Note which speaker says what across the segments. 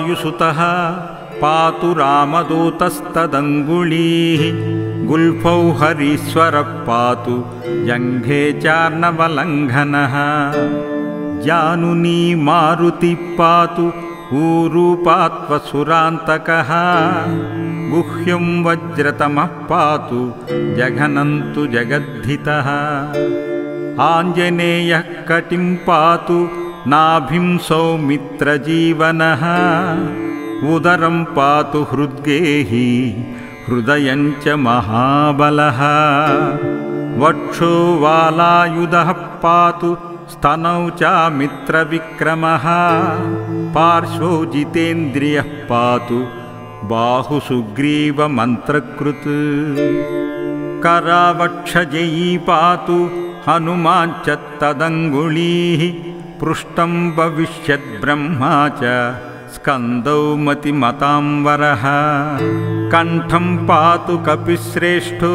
Speaker 1: वायुसुतः पातु रामदूतस्तदङ्गुलीः गुल्फौ हरीश्वरः पातु जङ्घे चार्णवलङ्घनः जानुनी मारुतिः पातु ऊरूपात्वसुरान्तकः गुह्यं वज्रतमः पातु जघनन्तु जगद्धितः आञ्जनेयः कटिं पातु नाभिं सौमित्रजीवनः उदरं पातु हृद्गेहि हृदयं च महाबलः वक्षो वालायुधः पातु स्तनौ च मित्रविक्रमः पार्श्वौ जितेन्द्रियः पातु बाहुसुग्रीवमन्त्रकृत् करावक्षजयी पातु हनुमान् च तदङ्गुलीः पृष्ठं भविष्यद्ब्रह्मा च स्कन्दौ मतिमतांवरः कण्ठं पातु कपिश्रेष्ठो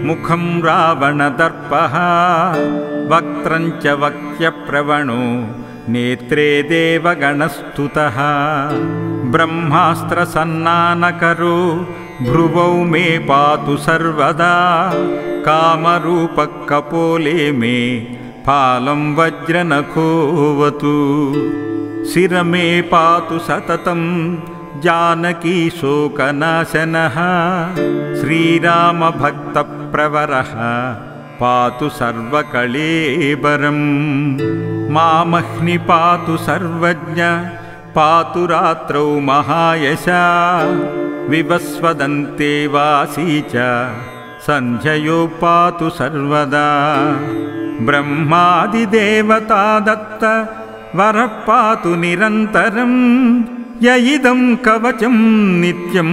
Speaker 1: मुखं रावणदर्पः वक्त्रं च वक्त्यप्रवणो नेत्रे देवगणस्तुतः ब्रह्मास्त्रसन्नानकरो भ्रुवौ मे पातु सर्वदा कामरूपः कपोले मे फालं वज्रनखोऽवतु शिर मे पातु सततं जानकी शोकनाशनः श्रीरामभक्तप्रवरः पातु सर्वकळेबरम् मामह्नि पातु सर्वज्ञ पातु रात्रौ महायशा विवस्वदन्ते वासी च सन्ध्ययो पातु सर्वदा ब्रह्मादिदेवता दत्त वरः पातु निरन्तरं य इदं कवचं नित्यं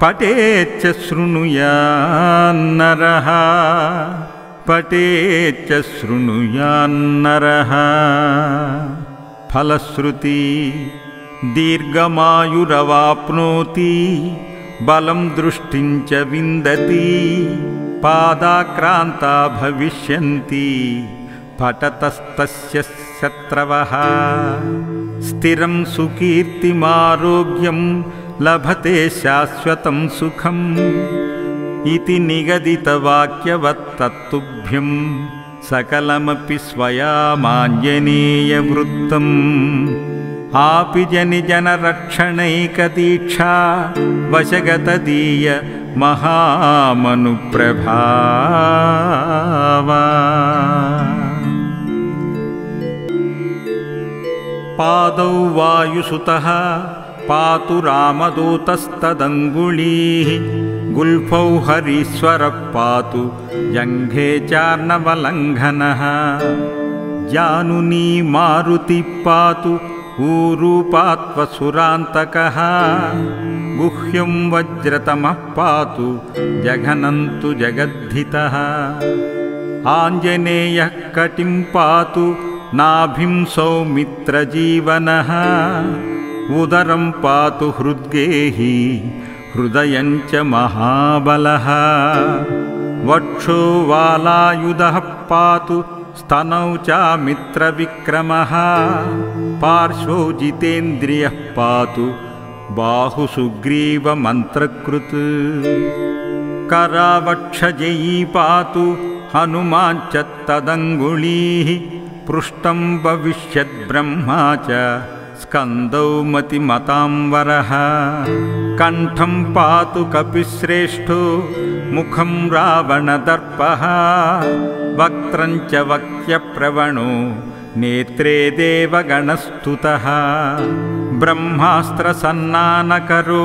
Speaker 1: पठेच्च शृणुयान्नरः पठेच्च शृणुयान्नरः फलश्रुति दीर्घमायुरवाप्नोति बलं दृष्टिं च विन्दति पादाक्रान्ता भविष्यन्ति पठतस्तस्य शत्रवः स्थिरं सुकीर्तिमारोग्यं लभते शाश्वतं सुखम् इति निगदितवाक्यवत्तत्तुभ्यं सकलमपि स्वयामाञ्जनेयवृत्तम् आपि जनिजनरक्षणैकदीक्षा वशगतदीय महामनुप्रभावा पादौ वायुसुतः पातु रामदूतस्तदङ्गुलीः गुल्फौ हरीश्वरः पातु जङ्घे चार्णवलङ्घनः जानुनी मारुतिः पातु ऊरूपात्वसुरान्तकः गुह्यं वज्रतमः पातु जघनन्तु जगद्धितः आञ्जनेयः कटिं पातु नाभिं सौमित्रजीवनः उदरं पातु हृद्गेहि हृदयं च महाबलः वक्षो वालायुधः पातु स्तनौ च मित्रविक्रमः पार्श्वौ जितेन्द्रियः पातु बाहुसुग्रीवमन्त्रकृत् करावक्षजयी पातु हनुमान् च तदङ्गुलीः पृष्ठं भविष्यद्ब्रह्मा च स्कन्दौ मतिमतांवरः कण्ठं पातु कपिश्रेष्ठो मुखं रावणदर्पः वक्त्रं च वक्त्यप्रवणो नेत्रे देवगणस्तुतः ब्रह्मास्त्रसन्नानकरो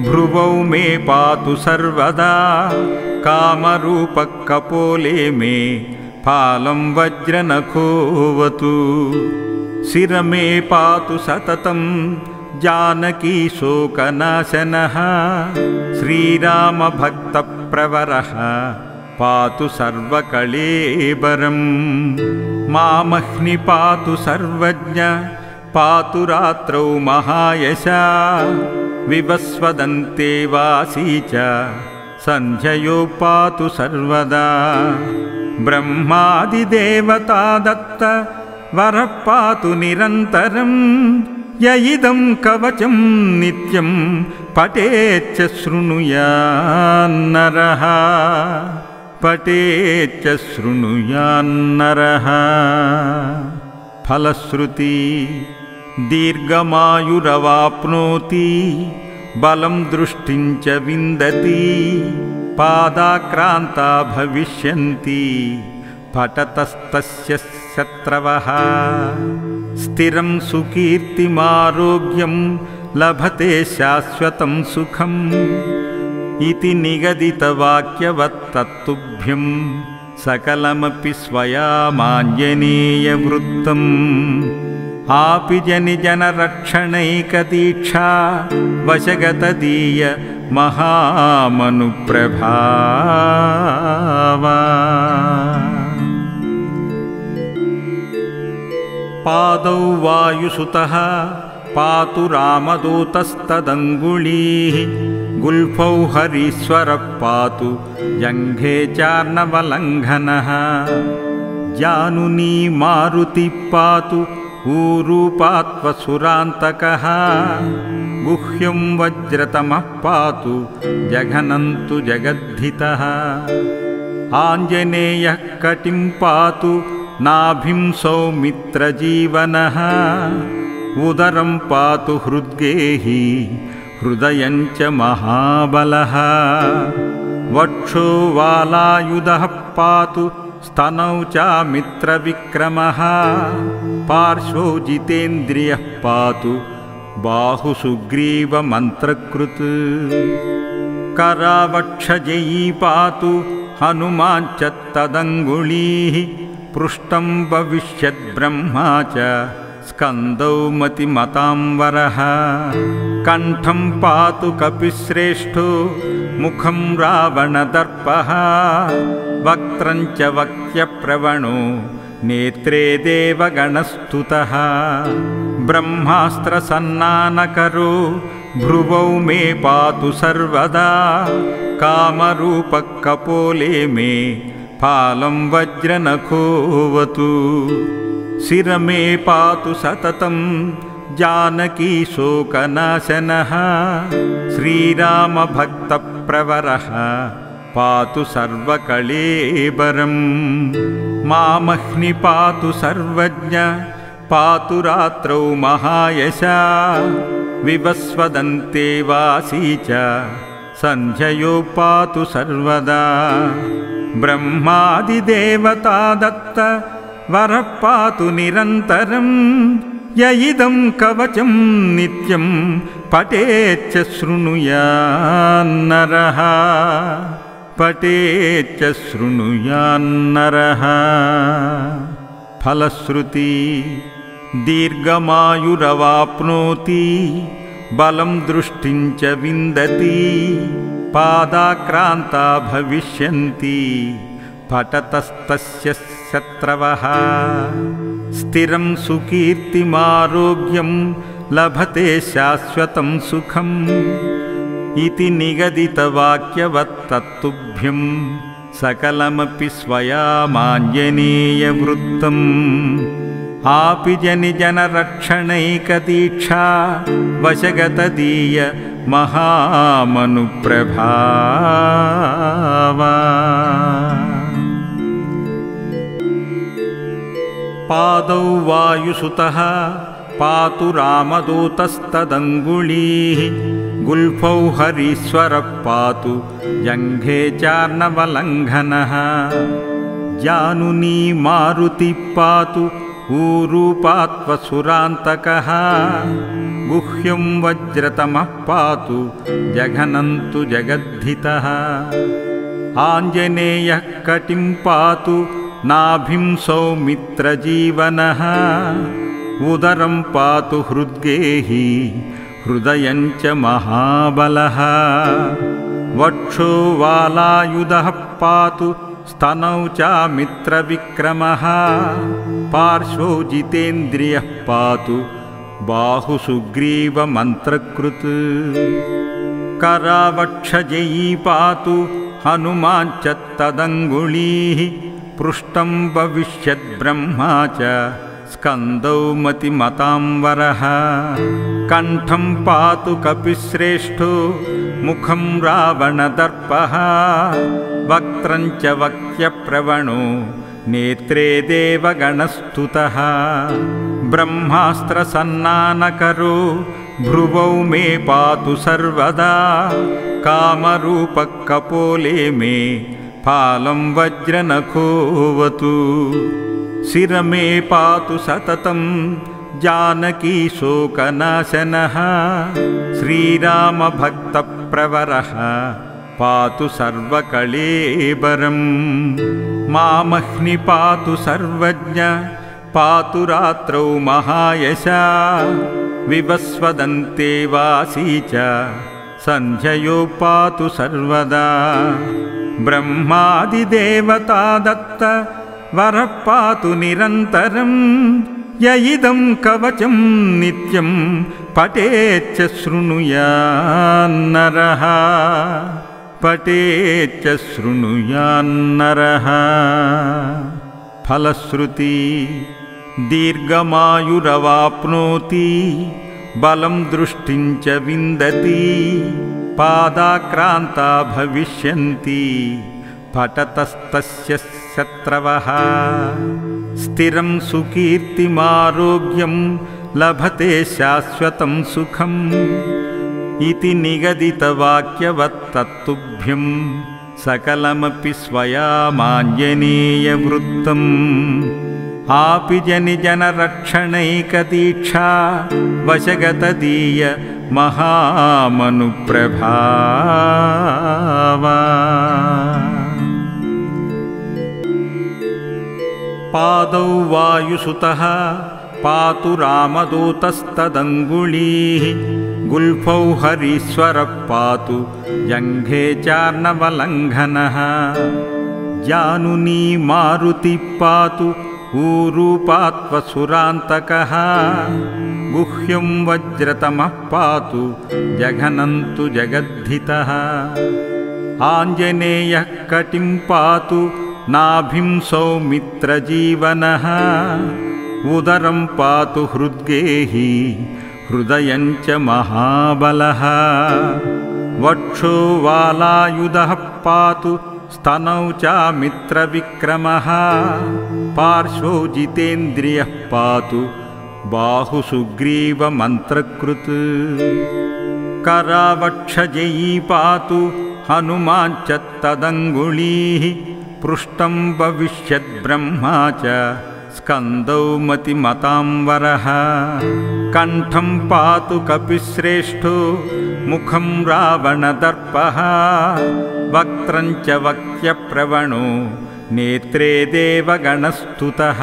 Speaker 1: भ्रुवौ मे पातु सर्वदा कामरूपः कपोले मे फालं वज्रनखोऽवतु शिर मे पातु सततं जानकी शोकनाशनः श्रीरामभक्तप्रवरः पातु सर्वकळेबरम् मामह्नि पातु सर्वज्ञ पातु रात्रौ महायशा विवस्वदन्ते वासी च सन्ध्ययो पातु सर्वदा ब्रह्मादिदेवता दत्त वरः पातु निरन्तरं य इदं कवचं नित्यं पठेच्च शृणुयान्नरः पठेच्च शृणुयान्नरः। फलश्रुति दीर्घमायुरवाप्नोति बलं दृष्टिं च विन्दति पादाक्रान्ता भविष्यन्ति पठतस्तस्य शत्रवः। स्थिरं सुकीर्तिमारोग्यं लभते शाश्वतं सुखम् इति निगदितवाक्यवत्तत्तुभ्यं सकलमपि स्वयामाञ्जनेयवृत्तम्। आपि जनिजनरक्षणैकदीक्षा वशगतदीय महामनुप्रभावा। पादौ वायुसुतः पातु रामदूतस्तदङ्गुलीः गुल्फौ हरीश्वरः पातु जङ्घे चार्णवलङ्घनः। जानुनी मारुतिः पातु ऊरूपात्वसुरान्तकः गुह्यं वज्रतमः पातु जघनन्तु जगद्धितः। आञ्जनेयः कटिं पातु नाभिं सौमित्रजीवनः उदरं पातु हृद्गेहि हृदयं च महाबलः। वक्षो वालायुधः पातु स्तनौ चामित्रविक्रमः पार्श्वौ जितेन्द्रियः पातु बाहुसुग्रीवमन्त्रकृत्। करावक्षजयी पातु हनुमान् च तदङ्गुलीः पृष्ठं भविष्यद्ब्रह्मा च स्कन्दौ मतिमतांवरः। कण्ठं पातु कपिश्रेष्ठो मुखं रावणदर्पः वक्त्रं च वक्त्यप्रवणो नेत्रे देवगणस्तुतः। ब्रह्मास्त्रसन्नानकरो भ्रुवौ मे पातु सर्वदा कामरूपः कपोले मे फालं वज्रनखोऽवतु। शिर मे पातु सततं जानकी शोकनाशनः श्रीरामभक्तप्रवरः पातु सर्वकळेबरम्। मामह्नि पातु सर्वज्ञ पातु रात्रौ महायशा विवस्वदन्ते वासी च सन्ध्ययो पातु सर्वदा। ब्रह्मादिदेवता दत्त वरः पातु निरन्तरं य इदं कवचं नित्यं पठेच्च शृणुयान्नरः पठेच्च शृणुयान्नरः। फलश्रुति दीर्घमायुरवाप्नोति बलं दृष्टिं च विन्दति पादाक्रान्ता भविष्यन्ति पठतस्तस्य शत्रवः। स्थिरं सुकीर्तिमारोग्यं लभते शाश्वतं सुखम् इति निगदितवाक्यवत्तत्तुभ्यं सकलमपि स्वयामाञ्जनेयवृत्तम्। आपि जनिजनरक्षणैकदीक्षा वशगतदीय महामनुप्रभावा। पादौ वायुसुतः पातु रामदूतस्तदङ्गुलीः गुल्फौ हरीश्वरः पातु जङ्घे चार्णवलङ्घनः। जानुनी मारुतिः पातु ऊरूपात्वसुरान्तकः गुह्यं वज्रतमः पातु जघनन्तु जगद्धितः। आञ्जनेयः कटिं पातु नाभिं सौमित्रजीवनः उदरं पातु हृद्गेहि हृदयं च महाबलः। वक्षो वालायुधः पातु स्तनौ चामित्रविक्रमः पार्श्वौ जितेन्द्रियः पातु बाहुसुग्रीवमन्त्रकृत्। करावक्षजयी पातु हनुमान् च तदङ्गुलीः पृष्ठं भविष्यद्ब्रह्मा च स्कन्दौ मतिमतांवरः कण्ठं पातु कपिश्रेष्ठो मुखं रावणदर्पः वक्त्रं च वक्त्यप्रवणो नेत्रे देवगणस्तुतः ब्रह्मास्त्रसन्नानकरो भ्रुवौ मे पातु सर्वदा कामरूपकपोले मे फालं वज्रनखोऽवतु शिरमे पातु सततं जानकी शोकनाशनः श्रीरामभक्तप्रवरः पातु सर्वकळेबरं मामह्नि पातु सर्वज्ञ पातु रात्रौ महायशा विवस्वदन्ते वासी च सन्ध्ययो पातु सर्वदा ब्रह्मादिदेवता दत्त वरः पातु निरन्तरं य इदं कवचं नित्यं पठेच्च शृणुयान्नरः पठेच्च शृणुयान्नरः। फलश्रुति दीर्घमायुरवाप्नोति बलं दृष्टिं च विन्दति पादाक्रान्ता भविष्यन्ति पठतस्तस्य शत्रवः स्थिरं सुकीर्तिमारोग्यं लभते शाश्वतं सुखम् इति निगदितवाक्यवत्तत्तुभ्यं सकलमपि स्वयामाञ्जनेयवृत्तम् आपि जनिजनरक्षणैकदीक्षा वशगतदीय महामनुप्रभावा। पादौ वायुसुतः पातु रामदूतस्तदङ्गुलीः गुल्फौ हरीश्वरः पातु जङ्घे चार्णवलङ्घनः जानुनी मारुतिः पातु ऊरूपात्वसुरान्तकः गुह्यं वज्रतमः पातु जघनन्तु जगद्धितः आञ्जनेयः कटिं पातु नाभिं सौमित्रजीवनः उदरं पातु हृद्गेहि हृदयं च महाबलः वक्षो वालायुधः पातु स्तनौ चामित्रविक्रमः पार्श्वौ जितेन्द्रियः पातु बाहुसुग्रीवमन्त्रकृत् करावक्षजयी पातु हनुमान् च तदङ्गुलीः पृष्ठं भविष्यद्ब्रह्मा च स्कन्दौ मतिमतांवरः कण्ठं पातु कपिश्रेष्ठो मुखं रावणदर्पः वक्त्रं च वक्त्यप्रवणो नेत्रे देवगणस्तुतः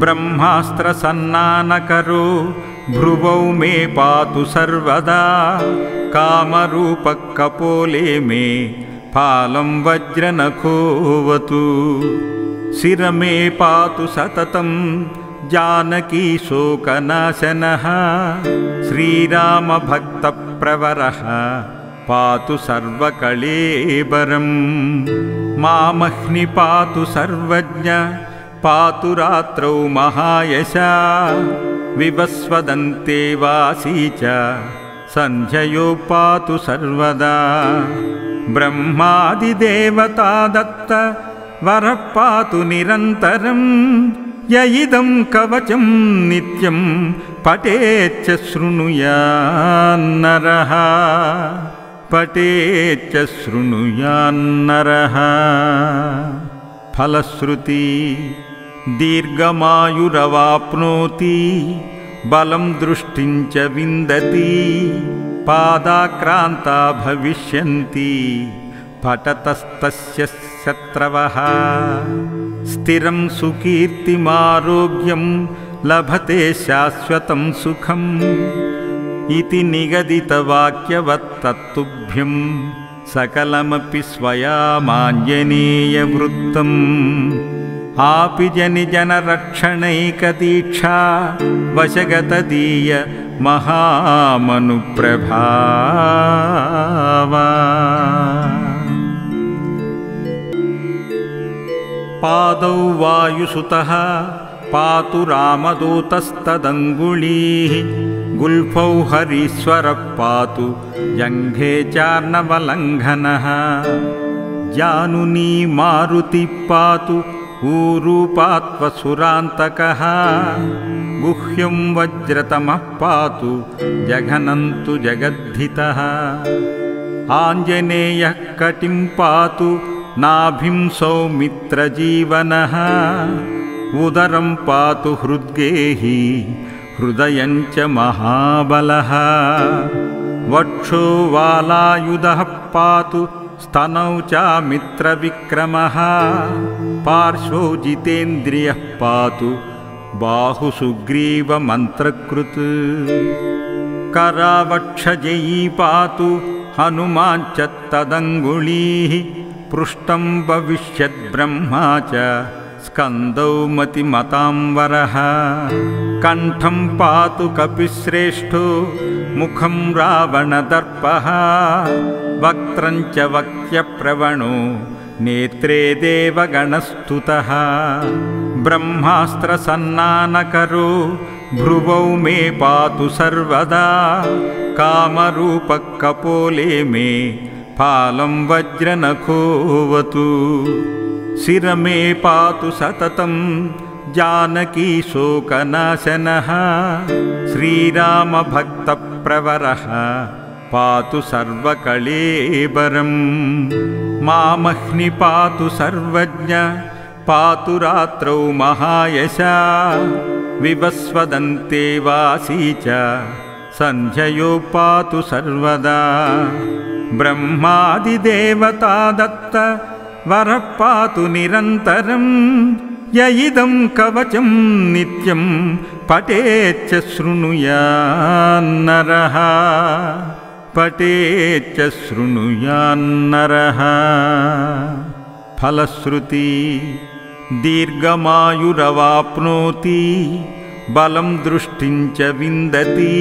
Speaker 1: ब्रह्मास्त्रसन्नानकरो भ्रुवौ मे पातु सर्वदा कामरूपकपोले मे फालं वज्रनखोऽवतु शिरमे पातु सततं जानकी शोकनाशनः श्रीरामभक्तप्रवरः पातु सर्वकळेबरं मामह्नि पातु सर्वज्ञ पातु रात्रौ महायशा विवस्वदन्ते वासी च सन्ध्ययो पातु सर्वदा ब्रह्मादिदेवता दत्त वरः पातु निरन्तरं य इदं कवचं नित्यं पठेच्च शृणुयान्नरः पठेच्च शृणुयान्नरः। फलश्रुति दीर्घमायुरवाप्नोति बलं दृष्टिं च विन्दति पादाक्रान्ता भविष्यन्ति पठतस्तस्य शत्रवः स्थिरं सुकीर्तिमारोग्यं लभते शाश्वतं सुखम् इति निगदितवाक्यवत्तत्तुभ्यं सकलमपि स्वयामाञ्जनेयवृत्तम् आपि जनिजनरक्षणैकदीक्षा वशगतदीय महामनुप्रभावा। पादौ वायुसुतः पातु रामदूतस्तदङ्गुलीः गुल्फौ हरीश्वरः पातु जङ्घे चार्णवलङ्घनः जानुनी मारुतिः पातु ऊरूपात्वसुरान्तकः गुह्यं वज्रतमः पातु जघनन्तु जगद्धितः आञ्जनेयः कटिं पातु नाभिं सौमित्रजीवनः उदरं पातु हृद्गेही हृदयं च महाबलः वक्षो वालायुधः पातु स्तनौ च मित्रविक्रमः पार्श्वौ जितेन्द्रियः पातु बाहुसुग्रीवमन्त्रकृत् करावक्षजयी पातु हनुमाञ्च तदङ्गुलीः पृष्ठं भविष्यद्ब्रह्मा च स्कन्दौ मतिमतांवरः कण्ठं पातु कपिश्रेष्ठो मुखं रावणदर्पः वक्त्रं च वक्त्यप्रवणो नेत्रे देवगणस्तुतः ब्रह्मास्त्रसन्नानकरो भ्रुवौ मे पातु सर्वदा कामरूपः कपोले मे फालं वज्रनखोऽवतु शिरमे पातु सततं जानकी शोकनाशनः श्रीरामभक्तप्रवरः पातु सर्वकळेबरं मामह्नि पातु सर्वज्ञ पातु रात्रौ महायशा विवस्वदन्ते वासी च सन्ध्ययो पातु सर्वदा ब्रह्मादिदेवता दत्त वरः पातु निरन्तरं य इदं कवचं नित्यं पठेच्च शृणुयान्नरः पठेच्च शृणुयान्नरः फलश्रुति दीर्घमायुरवाप्नोति बलं दृष्टिं च विन्दति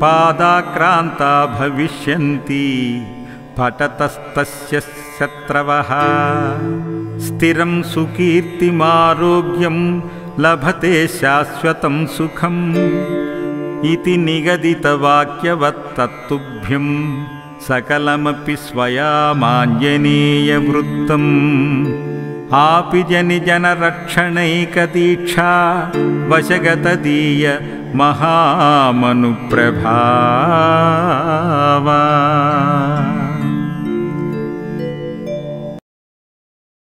Speaker 1: पादाक्रान्ता भविष्यन्ति पठतस्तस्य शत्रवः स्थिरं सुकीर्तिमारोग्यं लभते शाश्वतं सुखम् इति निगदितवाक्यवत्तत्तुभ्यं सकलमपि स्वयामाञ्जनेयवृत्तम् आपि जनिजनरक्षणैकदीक्षा वशगतदीय महामनुप्रभावा।